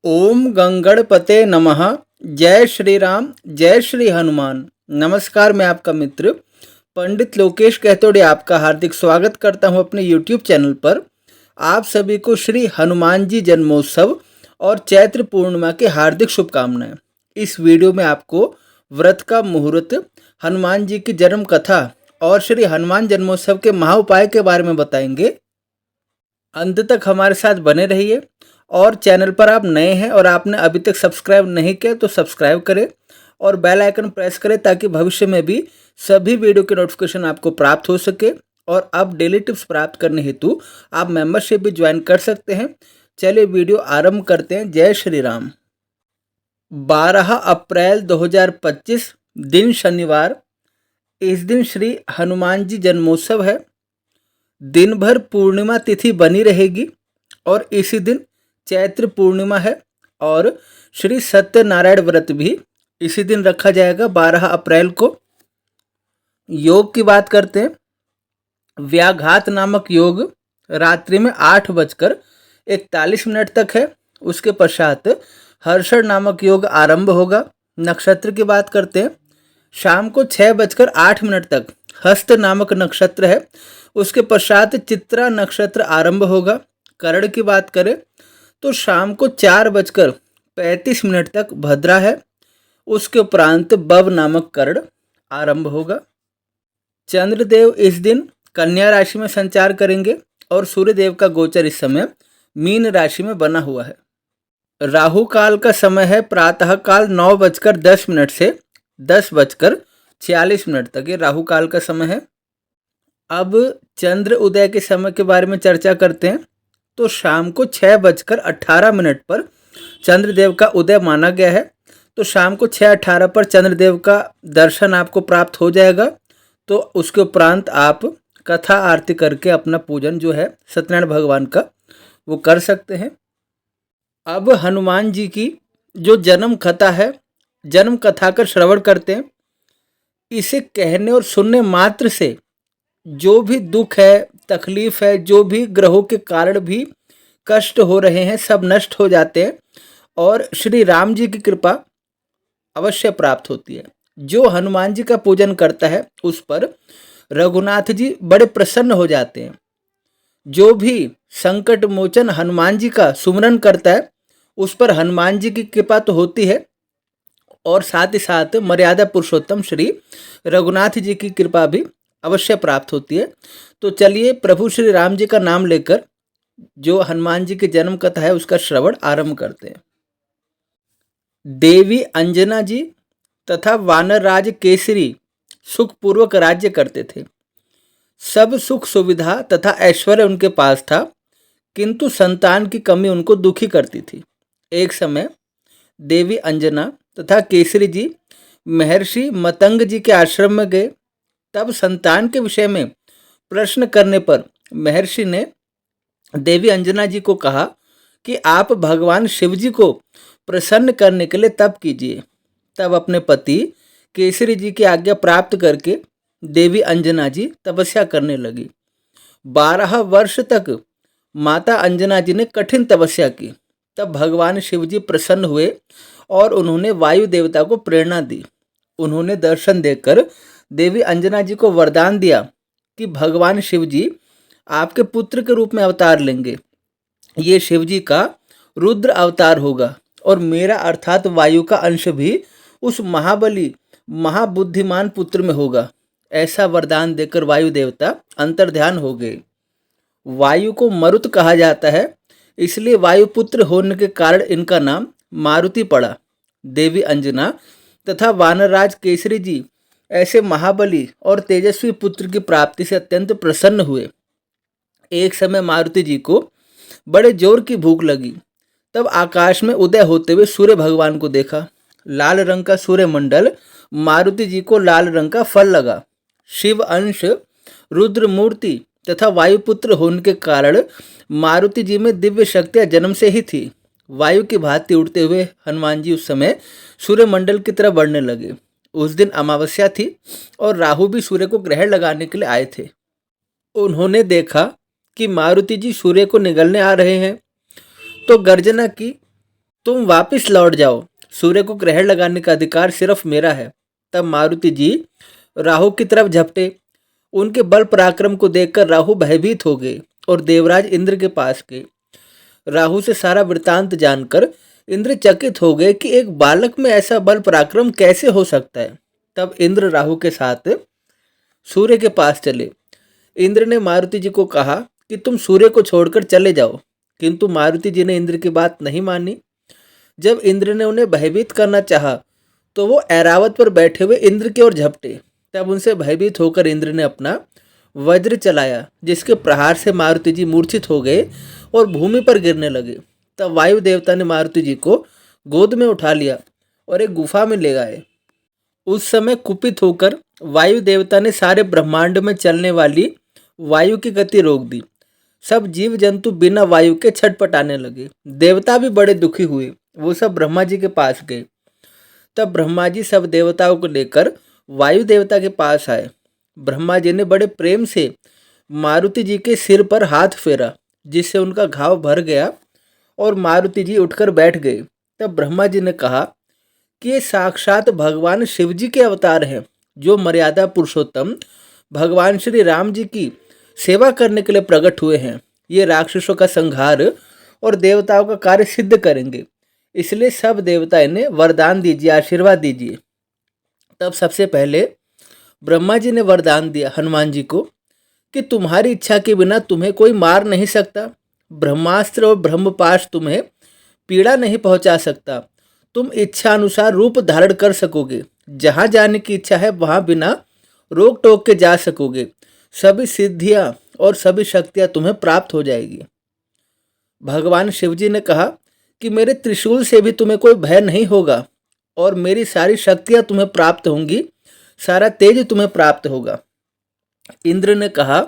ओम गंगणपते नमः। जय श्री राम, जय श्री हनुमान। नमस्कार, मैं आपका मित्र पंडित लोकेश कहतोड़े आपका हार्दिक स्वागत करता हूं अपने YouTube चैनल पर। आप सभी को श्री हनुमान जी जन्मोत्सव और चैत्र पूर्णिमा की हार्दिक शुभकामनाएं। इस वीडियो में आपको व्रत का मुहूर्त, हनुमान जी की जन्म कथा और श्री हनुमान जन्मोत्सव के महाउपाय के बारे में बताएंगे। अंत तक हमारे साथ बने रहिए। और चैनल पर आप नए हैं और आपने अभी तक सब्सक्राइब नहीं किया तो सब्सक्राइब करें और बेल आइकन प्रेस करें ताकि भविष्य में भी सभी वीडियो के नोटिफिकेशन आपको प्राप्त हो सके। और अब डेली टिप्स प्राप्त करने हेतु आप मेंबरशिप भी ज्वाइन कर सकते हैं। चलिए वीडियो आरंभ करते हैं। जय श्री राम। 12 अप्रैल 2025 दिन शनिवार। इस दिन श्री हनुमान जी जन्मोत्सव है। दिन भर पूर्णिमा तिथि बनी रहेगी और इसी दिन चैत्र पूर्णिमा है और श्री सत्यनारायण व्रत भी इसी दिन रखा जाएगा 12 अप्रैल को। योग की बात करते हैं। व्याघात नामक योग रात्रि में 8:41 तक है। उसके पश्चात हर्षण नामक योग आरंभ होगा। नक्षत्र की बात करते हैं। शाम को 6:08 तक हस्त नामक नक्षत्र है। उसके पश्चात चित्रा नक्षत्र आरंभ होगा। करण की बात करें तो शाम को 4:35 तक भद्रा है। उसके उपरांत बव नामक कर्ण आरंभ होगा। चंद्रदेव इस दिन कन्या राशि में संचार करेंगे और सूर्यदेव का गोचर इस समय मीन राशि में बना हुआ है। राहु काल का समय है प्रातः काल 9:10 से 10:46 तक। ये राहु काल का समय है। अब चंद्र उदय के समय के बारे में चर्चा करते हैं। तो शाम को 6:18 पर चंद्रदेव का उदय माना गया है। तो शाम को 6:18 पर चंद्रदेव का दर्शन आपको प्राप्त हो जाएगा। तो उसके उपरांत आप कथा आरती करके अपना पूजन जो है सत्यनारायण भगवान का वो कर सकते हैं। अब हनुमान जी की जो जन्म कथा है, जन्म कथा का श्रवण करते हैं। इसे कहने और सुनने मात्र से जो भी दुख है, तकलीफ है, जो भी ग्रहों के कारण भी कष्ट हो रहे हैं, सब नष्ट हो जाते हैं और श्री राम जी की कृपा अवश्य प्राप्त होती है। जो हनुमान जी का पूजन करता है उस पर रघुनाथ जी बड़े प्रसन्न हो जाते हैं। जो भी संकट मोचन हनुमान जी का सुमरन करता है उस पर हनुमान जी की कृपा तो होती है और साथ ही साथ मर्यादा पुरुषोत्तम श्री रघुनाथ जी की कृपा भी अवश्य प्राप्त होती है। तो चलिए प्रभु श्री राम जी का नाम लेकर जो हनुमान जी की जन्म कथा है उसका श्रवण आरंभ करते हैं। देवी अंजना जी तथा वानरराज केसरी सुखपूर्वक राज्य करते थे। सब सुख सुविधा तथा ऐश्वर्य उनके पास था, किंतु संतान की कमी उनको दुखी करती थी। एक समय देवी अंजना तथा केसरी जी महर्षि मतंग जी के आश्रम में गए। तब संतान के विषय में प्रश्न करने पर महर्षि ने देवी अंजना जी को कहा कि आप भगवान शिव जी को प्रसन्न करने के लिए तप कीजिए। तब अपने पति केसरी जी की आज्ञा प्राप्त करके देवी अंजना जी तपस्या करने लगी। 12 वर्ष तक माता अंजना जी ने कठिन तपस्या की। तब भगवान शिव जी प्रसन्न हुए और उन्होंने वायु देवता को प्रेरणा दी। उन्होंने दर्शन देकर देवी अंजना जी को वरदान दिया कि भगवान शिव जी आपके पुत्र के रूप में अवतार लेंगे। ये शिव जी का रुद्र अवतार होगा और मेरा अर्थात वायु का अंश भी उस महाबली महाबुद्धिमान पुत्र में होगा। ऐसा वरदान देकर वायु देवता अंतर्ध्यान हो गए। वायु को मरुत कहा जाता है, इसलिए वायुपुत्र होने के कारण इनका नाम मारुति पड़ा। देवी अंजना तथा वानरराज केसरी जी ऐसे महाबली और तेजस्वी पुत्र की प्राप्ति से अत्यंत प्रसन्न हुए। एक समय मारुति जी को बड़े जोर की भूख लगी। तब आकाश में उदय होते हुए सूर्य भगवान को देखा। लाल रंग का सूर्य मंडल मारुति जी को लाल रंग का फल लगा। शिव अंश रुद्र मूर्ति तथा वायुपुत्र होने के कारण मारुति जी में दिव्य शक्तियां जन्म से ही थी। वायु की भांति उड़ते हुए हनुमान जी उस समय सूर्य मंडल की तरफ बढ़ने लगे। उस दिन अमावस्या थी और राहु भी सूर्य को ग्रहण लगाने के लिए आए थे। उन्होंने देखा कि मारुति जी सूर्य को निगलने आ रहे हैं तो गर्जना की तुम वापिस लौट जाओ, सूर्य को ग्रहण लगाने का अधिकार सिर्फ मेरा है। तब मारुति जी राहु की तरफ झपटे। उनके बल पराक्रम को देखकर राहु भयभीत हो गए और देवराज इंद्र के पास गए। राहु से सारा वृतांत जानकर इंद्र चकित हो गए कि एक बालक में ऐसा बल पराक्रम कैसे हो सकता है। तब इंद्र राहु के साथ सूर्य के पास चले। इंद्र ने मारुति जी को कहा कि तुम सूर्य को छोड़कर चले जाओ, किंतु मारुति जी ने इंद्र की बात नहीं मानी। जब इंद्र ने उन्हें भयभीत करना चाहा तो वो ऐरावत पर बैठे हुए इंद्र की ओर झपटे। तब उनसे भयभीत होकर इंद्र ने अपना वज्र चलाया, जिसके प्रहार से मारुति जी मूर्छित हो गए और भूमि पर गिरने लगे। तब वायु देवता ने मारुति जी को गोद में उठा लिया और एक गुफा में ले गए। उस समय कुपित होकर वायु देवता ने सारे ब्रह्मांड में चलने वाली वायु की गति रोक दी। सब जीव जंतु बिना वायु के छटपटाने लगे। देवता भी बड़े दुखी हुए। वो सब ब्रह्मा जी के पास गए। तब ब्रह्मा जी सब देवताओं को लेकर वायु देवता के पास आए। ब्रह्मा जी ने बड़े प्रेम से मारुति जी के सिर पर हाथ फेरा, जिससे उनका घाव भर गया और मारुति जी उठकर बैठ गए। तब ब्रह्मा जी ने कहा कि ये साक्षात भगवान शिव जी के अवतार हैं, जो मर्यादा पुरुषोत्तम भगवान श्री राम जी की सेवा करने के लिए प्रकट हुए हैं। ये राक्षसों का संहार और देवताओं का कार्य सिद्ध करेंगे, इसलिए सब देवता इन्हें वरदान दीजिए, आशीर्वाद दीजिए। तब सबसे पहले ब्रह्मा जी ने वरदान दिया हनुमान जी को कि तुम्हारी इच्छा के बिना तुम्हें कोई मार नहीं सकता। ब्रह्मास्त्र और ब्रह्मपाश तुम्हें पीड़ा नहीं पहुंचा सकता। तुम इच्छा अनुसार रूप धारण कर सकोगे। जहाँ जाने की इच्छा है वहाँ बिना रोक टोक के जा सकोगे। सभी सिद्धियाँ और सभी शक्तियाँ तुम्हें प्राप्त हो जाएगी। भगवान शिवजी ने कहा कि मेरे त्रिशूल से भी तुम्हें कोई भय नहीं होगा और मेरी सारी शक्तियाँ तुम्हें प्राप्त होंगी, सारा तेज तुम्हें प्राप्त होगा। इंद्र ने कहा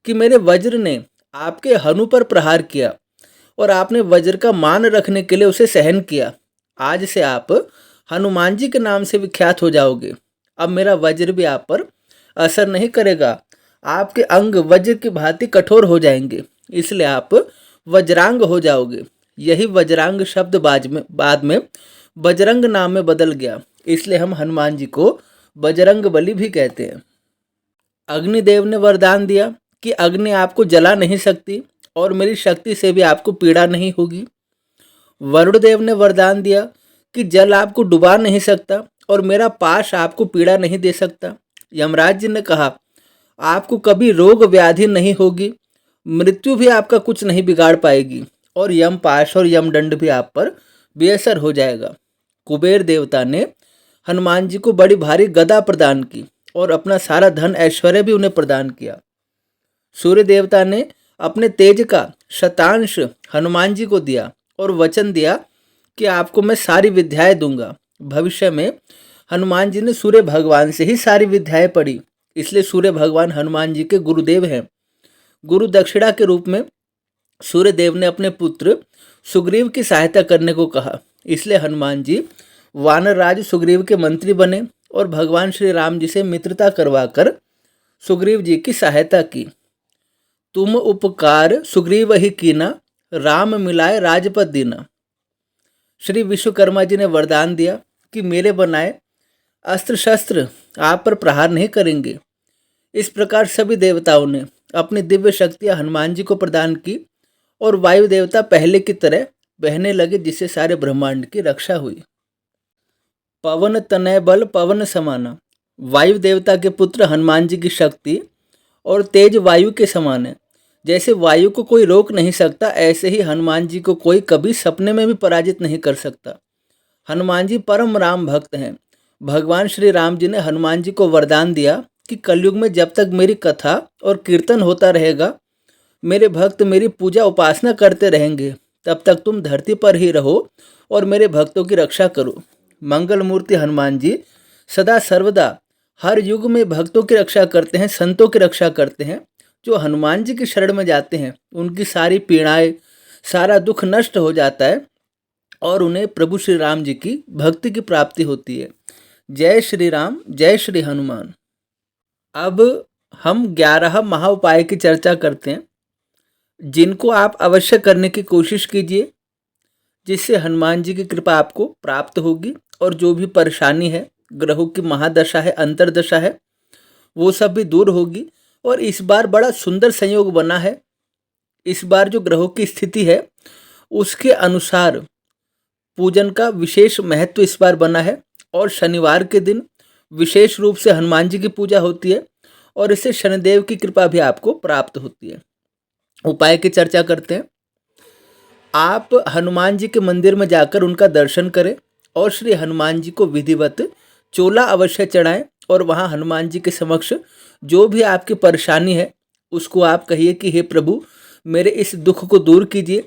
कि मेरे वज्र ने आपके हनु पर प्रहार किया और आपने वज्र का मान रखने के लिए उसे सहन किया। आज से आप हनुमान जी के नाम से विख्यात हो जाओगे। अब मेरा वज्र भी आप पर असर नहीं करेगा। आपके अंग वज्र की भांति कठोर हो जाएंगे, इसलिए आप वज्रांग हो जाओगे। यही वज्रांग शब्द बाद में बजरंग नाम में बदल गया, इसलिए हम हनुमान जी को बजरंग बली भी कहते हैं। अग्निदेव ने वरदान दिया कि अग्नि आपको जला नहीं सकती और मेरी शक्ति से भी आपको पीड़ा नहीं होगी। वरुण देव ने वरदान दिया कि जल आपको डुबा नहीं सकता और मेरा पाश आपको पीड़ा नहीं दे सकता। यमराज जी ने कहा आपको कभी रोग व्याधि नहीं होगी, मृत्यु भी आपका कुछ नहीं बिगाड़ पाएगी और यम पाश और यमदंड भी आप पर बेअसर हो जाएगा। कुबेर देवता ने हनुमान जी को बड़ी भारी गदा प्रदान की और अपना सारा धन ऐश्वर्य भी उन्हें प्रदान किया। सूर्य देवता ने अपने तेज का शतांश हनुमान जी को दिया और वचन दिया कि आपको मैं सारी विद्याएं दूंगा। भविष्य में हनुमान जी ने सूर्य भगवान से ही सारी विद्याएं पढ़ी, इसलिए सूर्य भगवान हनुमान जी के गुरुदेव हैं। गुरु दक्षिणा के रूप में सूर्य देव ने अपने पुत्र सुग्रीव की सहायता करने को कहा, इसलिए हनुमान जी वानर राज सुग्रीव के मंत्री बने और भगवान श्री राम जी से मित्रता करवाकर सुग्रीव जी की सहायता की। तुम उपकार सुग्रीव ही कीना, राम मिलाए राजपद दीना। श्री विश्वकर्मा जी ने वरदान दिया कि मेरे बनाए अस्त्र शस्त्र आप पर प्रहार नहीं करेंगे। इस प्रकार सभी देवताओं ने अपनी दिव्य शक्तियां हनुमान जी को प्रदान की और वायु देवता पहले की तरह बहने लगे, जिससे सारे ब्रह्मांड की रक्षा हुई। पवन तनय बल पवन समाना। वायु देवता के पुत्र हनुमान जी की शक्ति और तेज वायु के समान है। जैसे वायु को कोई रोक नहीं सकता, ऐसे ही हनुमान जी को कोई कभी सपने में भी पराजित नहीं कर सकता। हनुमान जी परम राम भक्त हैं। भगवान श्री राम जी ने हनुमान जी को वरदान दिया कि कलयुग में जब तक मेरी कथा और कीर्तन होता रहेगा, मेरे भक्त मेरी पूजा उपासना करते रहेंगे, तब तक तुम धरती पर ही रहो और मेरे भक्तों की रक्षा करो। मंगल मूर्ति हनुमान जी सदा सर्वदा हर युग में भक्तों की रक्षा करते हैं, संतों की रक्षा करते हैं। जो हनुमान जी की शरण में जाते हैं उनकी सारी पीड़ाएं, सारा दुख नष्ट हो जाता है और उन्हें प्रभु श्री राम जी की भक्ति की प्राप्ति होती है। जय श्री राम, जय श्री हनुमान। अब हम 11 महाउपाय की चर्चा करते हैं, जिनको आप अवश्य करने की कोशिश कीजिए। जिससे हनुमान जी की कृपा आपको प्राप्त होगी और जो भी परेशानी है, ग्रहों की महादशा है, अंतर्दशा है, वो सब भी दूर होगी। और इस बार बड़ा सुंदर संयोग बना है। इस बार जो ग्रहों की स्थिति है उसके अनुसार पूजन का विशेष महत्व इस बार बना है और शनिवार के दिन विशेष रूप से हनुमान जी की पूजा होती है और इससे शनिदेव की कृपा भी आपको प्राप्त होती है। उपाय की चर्चा करते हैं। आप हनुमान जी के मंदिर में जाकर उनका दर्शन करें और श्री हनुमान जी को विधिवत चोला अवश्य चढ़ाएं और वहां हनुमान जी के समक्ष जो भी आपकी परेशानी है उसको आप कहिए कि हे प्रभु, मेरे इस दुख को दूर कीजिए,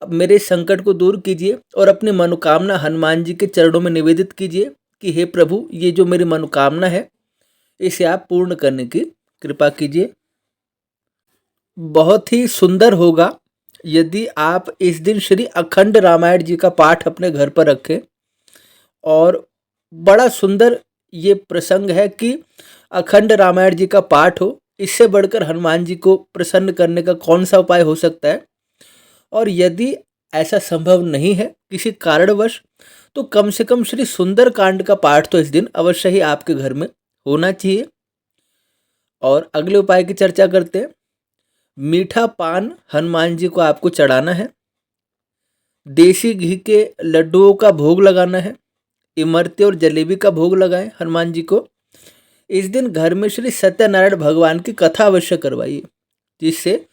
मेरे संकट को दूर कीजिए और अपनी मनोकामना हनुमान जी के चरणों में निवेदित कीजिए कि हे प्रभु, ये जो मेरी मनोकामना है इसे आप पूर्ण करने की कृपा कीजिए। बहुत ही सुंदर होगा यदि आप इस दिन श्री अखंड रामायण जी का पाठ अपने घर पर रखें। और बड़ा सुंदर ये प्रसंग है कि अखंड रामायण जी का पाठ हो, इससे बढ़कर हनुमान जी को प्रसन्न करने का कौन सा उपाय हो सकता है। और यदि ऐसा संभव नहीं है किसी कारणवश, तो कम से कम श्री सुंदर कांड का पाठ तो इस दिन अवश्य ही आपके घर में होना चाहिए। और अगले उपाय की चर्चा करते हैं। मीठा पान हनुमान जी को आपको चढ़ाना है, देसी घी के लड्डुओं का भोग लगाना है, इमरती और जलेबी का भोग लगाएं हनुमान जी को। इस दिन घर में श्री सत्यनारायण भगवान की कथा अवश्य करवाइए, जिससे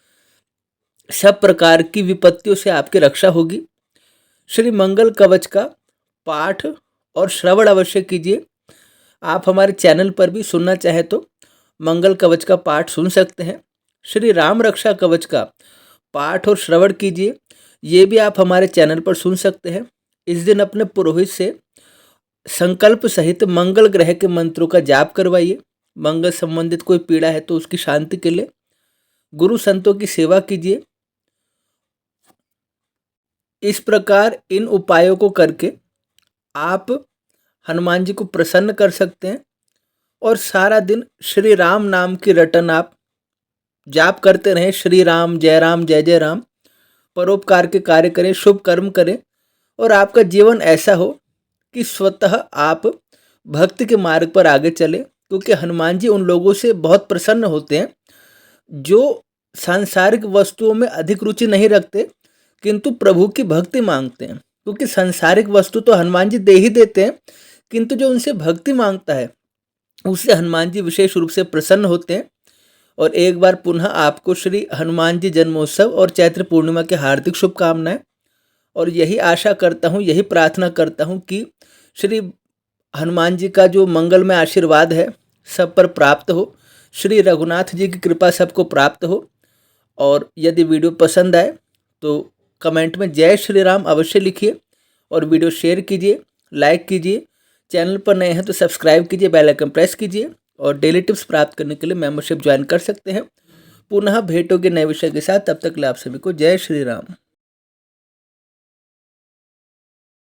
सब प्रकार की विपत्तियों से आपकी रक्षा होगी। श्री मंगल कवच का पाठ और श्रवण अवश्य कीजिए। आप हमारे चैनल पर भी सुनना चाहे तो मंगल कवच का पाठ सुन सकते हैं। श्री राम रक्षा कवच का पाठ और श्रवण कीजिए, ये भी आप हमारे चैनल पर सुन सकते हैं। इस दिन अपने पुरोहित से संकल्प सहित मंगल ग्रह के मंत्रों का जाप करवाइए। मंगल संबंधित कोई पीड़ा है तो उसकी शांति के लिए गुरु संतों की सेवा कीजिए। इस प्रकार इन उपायों को करके आप हनुमान जी को प्रसन्न कर सकते हैं और सारा दिन श्री राम नाम की रटन आप जाप करते रहें। श्री राम जय जय राम। परोपकार के कार्य करें, शुभ कर्म करें और आपका जीवन ऐसा हो कि स्वतः आप भक्ति के मार्ग पर आगे चले, क्योंकि हनुमान जी उन लोगों से बहुत प्रसन्न होते हैं जो सांसारिक वस्तुओं में अधिक रुचि नहीं रखते किंतु प्रभु की भक्ति मांगते हैं। क्योंकि सांसारिक वस्तु तो हनुमान जी दे ही देते हैं, किंतु जो उनसे भक्ति मांगता है उससे हनुमान जी विशेष रूप से प्रसन्न होते हैं। और एक बार पुनः आपको श्री हनुमान जी जन्मोत्सव और चैत्र पूर्णिमा के हार्दिक शुभकामनाएं। और यही आशा करता हूँ, यही प्रार्थना करता हूँ कि श्री हनुमान जी का जो मंगलमय आशीर्वाद है सब पर प्राप्त हो, श्री रघुनाथ जी की कृपा सबको प्राप्त हो। और यदि वीडियो पसंद आए तो कमेंट में जय श्री राम अवश्य लिखिए और वीडियो शेयर कीजिए, लाइक कीजिए। चैनल पर नए हैं तो सब्सक्राइब कीजिए, बेल आइकन प्रेस कीजिए और डेली टिप्स प्राप्त करने के लिए मेंबरशिप ज्वाइन कर सकते हैं। पुनः भेंट होगी नए विषय के साथ, तब तक के लिए आप सभी को जय श्री राम।